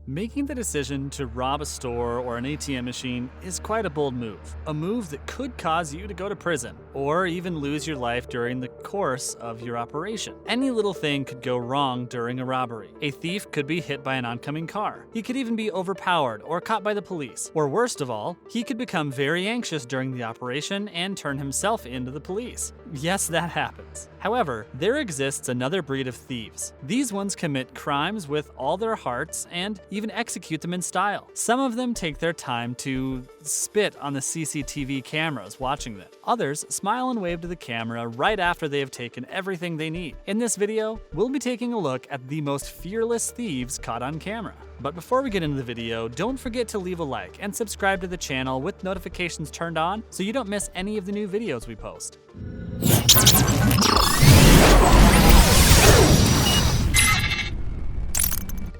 Making the decision to rob a store or an ATM machine is quite a bold move. A move that could cause you to go to prison, or even lose your life during the course of your operation. Any little thing could go wrong during a robbery. A thief could be hit by an oncoming car. He could even be overpowered or caught by the police. Or worst of all, he could become very anxious during the operation and turn himself into the police. Yes, that happens. However, there exists another breed of thieves. These ones commit crimes with all their hearts and even execute them in style. Some of them take their time to spit on the CCTV cameras watching them. Others smile and wave to the camera right after they have taken everything they need. In this video, we'll be taking a look at the most fearless thieves caught on camera. But before we get into the video, don't forget to leave a like and subscribe to the channel with notifications turned on so you don't miss any of the new videos we post.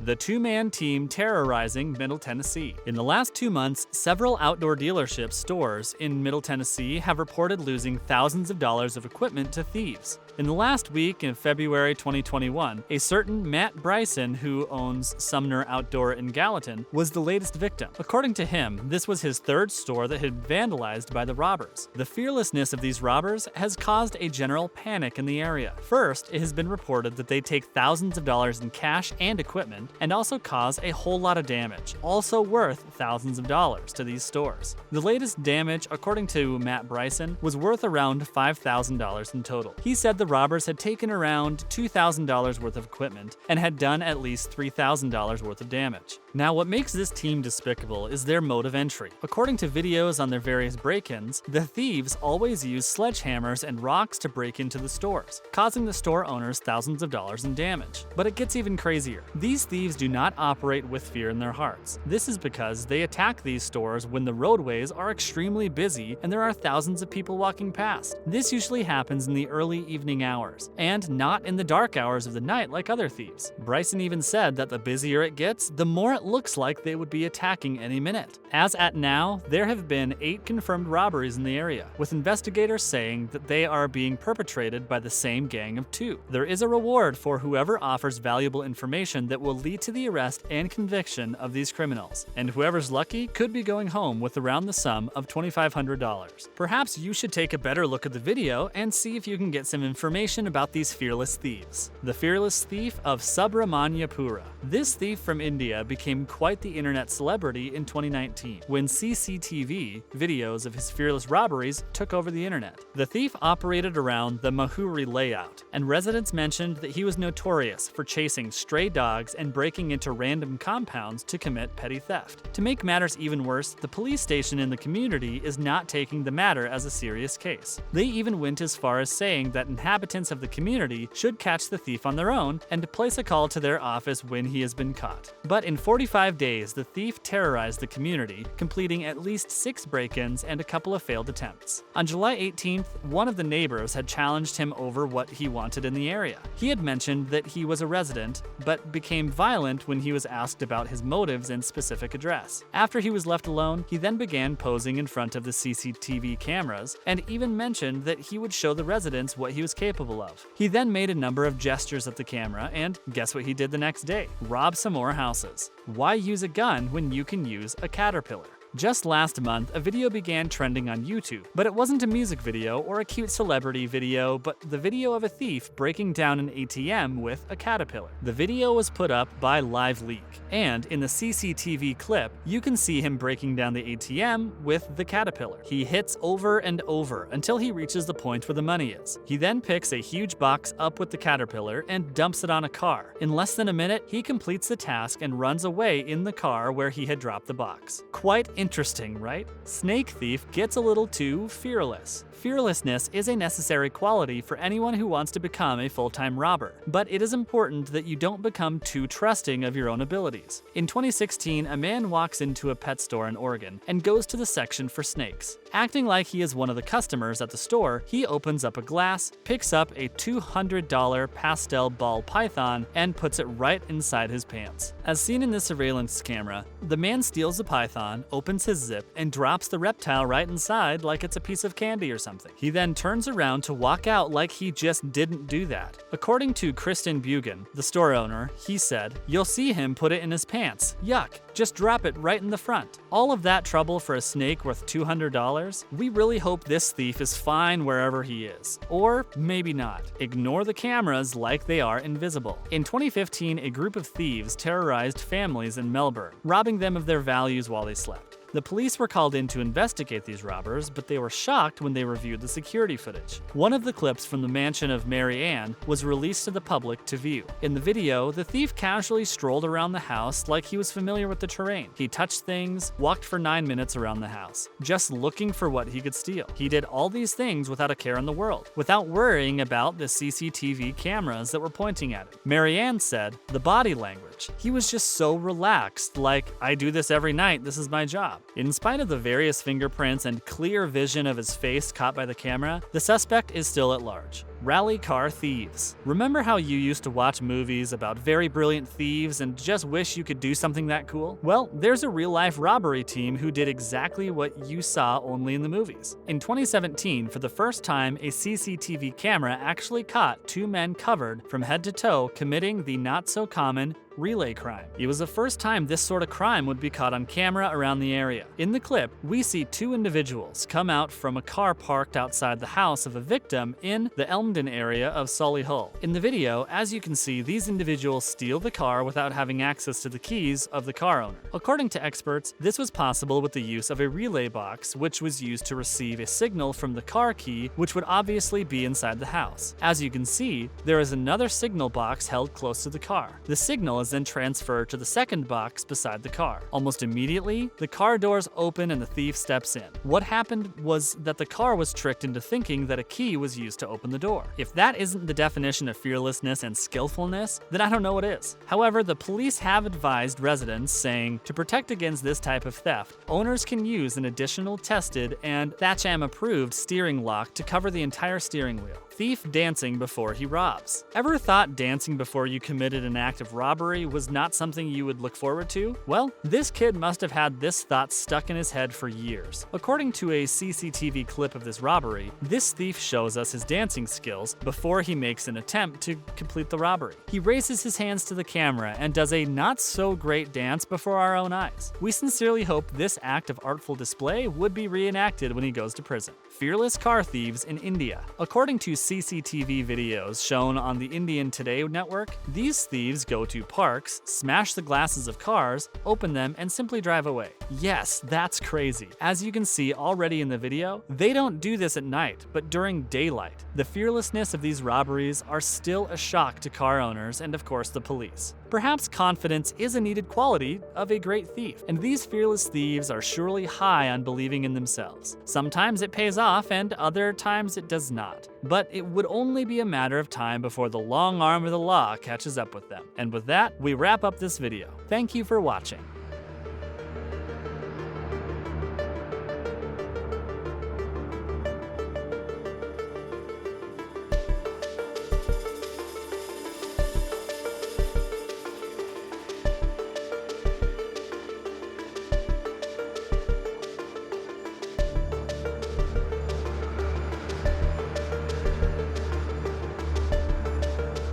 The two-man team terrorizing Middle Tennessee. In the last 2 months, several outdoor dealership stores in Middle Tennessee have reported losing thousands of dollars of equipment to thieves. In the last week, in February 2021, a certain Matt Bryson, who owns Sumner Outdoor in Gallatin, was the latest victim. According to him, this was his third store that had been vandalized by the robbers. The fearlessness of these robbers has caused a general panic in the area. First, it has been reported that they take thousands of dollars in cash and equipment, and also cause a whole lot of damage, also worth thousands of dollars to these stores. The latest damage, according to Matt Bryson, was worth around $5,000 in total. He said the robbers had taken around $2,000 worth of equipment and had done at least $3,000 worth of damage. Now, what makes this team despicable is their mode of entry. According to videos on their various break-ins, the thieves always use sledgehammers and rocks to break into the stores, causing the store owners thousands of dollars in damage. But it gets even crazier. These thieves do not operate with fear in their hearts. This is because they attack these stores when the roadways are extremely busy and there are thousands of people walking past. This usually happens in the early evening hours, and not in the dark hours of the night like other thieves. Bryson even said that the busier it gets, the more it looks like they would be attacking any minute. As at now, there have been 8 confirmed robberies in the area, with investigators saying that they are being perpetrated by the same gang of 2. There is a reward for whoever offers valuable information that will lead to the arrest and conviction of these criminals, and whoever's lucky could be going home with around the sum of $2,500. Perhaps you should take a better look at the video and see if you can get some information about these fearless thieves. The fearless thief of Subramanyapura. This thief from India became quite the internet celebrity in 2019 when CCTV videos of his fearless robberies took over the internet. The thief operated around the Mahuri layout, and residents mentioned that he was notorious for chasing stray dogs and breaking into random compounds to commit petty theft. To make matters even worse, the police station in the community is not taking the matter as a serious case. They even went as far as saying that inhabitants of the community should catch the thief on their own and place a call to their office when he has been caught. But in 45 days, the thief terrorized the community, completing at least 6 break-ins and a couple of failed attempts. On July 18th, one of the neighbors had challenged him over what he wanted in the area. He had mentioned that he was a resident, but became violent when he was asked about his motives and specific address. After he was left alone, he then began posing in front of the CCTV cameras and even mentioned that he would show the residents what he was capable of. He then made a number of gestures at the camera, and guess what he did the next day? Rob some more houses. Why use a gun when you can use a caterpillar? Just last month, a video began trending on YouTube, but it wasn't a music video or a cute celebrity video, but the video of a thief breaking down an ATM with a caterpillar. The video was put up by LiveLeak, and in the CCTV clip, you can see him breaking down the ATM with the caterpillar. He hits over and over until he reaches the point where the money is. He then picks a huge box up with the caterpillar and dumps it on a car. In less than a minute, he completes the task and runs away in the car where he had dropped the box. Quite interesting, right? Snake Thief gets a little too fearless. Fearlessness is a necessary quality for anyone who wants to become a full-time robber, but it is important that you don't become too trusting of your own abilities. In 2016, a man walks into a pet store in Oregon and goes to the section for snakes. Acting like he is one of the customers at the store, he opens up a glass, picks up a $200 pastel ball python, and puts it right inside his pants. As seen in the surveillance camera, the man steals the python, opens opens his zip and drops the reptile right inside like it's a piece of candy or something. He then turns around to walk out like he just didn't do that. According to Kristen Bugan, the store owner, he said, "You'll see him put it in his pants. Yuck. Just drop it right in the front." All of that trouble for a snake worth $200? We really hope this thief is fine wherever he is. Or maybe not. Ignore the cameras like they are invisible. In 2015, a group of thieves terrorized families in Melbourne, robbing them of their values while they slept. The police were called in to investigate these robbers, but they were shocked when they reviewed the security footage. One of the clips from the mansion of Mary Ann was released to the public to view. In the video, the thief casually strolled around the house like he was familiar with the terrain. He touched things, walked for 9 minutes around the house, just looking for what he could steal. He did all these things without a care in the world, without worrying about the CCTV cameras that were pointing at him. Mary Ann said, "The body language. He was just so relaxed, like, I do this every night, this is my job." In spite of the various fingerprints and clear vision of his face caught by the camera, the suspect is still at large. Rally car thieves. Remember how you used to watch movies about very brilliant thieves and just wish you could do something that cool? Well, there's a real-life robbery team who did exactly what you saw only in the movies. In 2017, for the first time, a CCTV camera actually caught 2 men covered from head to toe committing the not-so-common relay crime. It was the first time this sort of crime would be caught on camera around the area. In the clip, we see 2 individuals come out from a car parked outside the house of a victim in the Elmdon area of Solihull. In the video, as you can see, these individuals steal the car without having access to the keys of the car owner. According to experts, this was possible with the use of a relay box, which was used to receive a signal from the car key, which would obviously be inside the house. As you can see, there is another signal box held close to the car. The signal is then transferred to the second box beside the car. Almost immediately, the car doors open and the thief steps in. What happened was that the car was tricked into thinking that a key was used to open the door. If that isn't the definition of fearlessness and skillfulness, then I don't know what is. However, the police have advised residents, saying, to protect against this type of theft, owners can use an additional tested and Thatcham-approved steering lock to cover the entire steering wheel. Thief dancing before he robs. Ever thought dancing before you committed an act of robbery was not something you would look forward to? Well, this kid must have had this thought stuck in his head for years. According to a CCTV clip of this robbery, this thief shows us his dancing skills before he makes an attempt to complete the robbery. He raises his hands to the camera and does a not-so-great dance before our own eyes. We sincerely hope this act of artful display would be reenacted when he goes to prison. Fearless car thieves in India. According to CCTV videos shown on the Indian Today network, these thieves go to parks, smash the glasses of cars, open them, and simply drive away. Yes, that's crazy. As you can see already in the video, they don't do this at night, but during daylight. The fearlessness of these robberies are still a shock to car owners and, of course, the police. Perhaps confidence is a needed quality of a great thief, and these fearless thieves are surely high on believing in themselves. Sometimes it pays off, and other times it does not. But it would only be a matter of time before the long arm of the law catches up with them. And with that, we wrap up this video. Thank you for watching.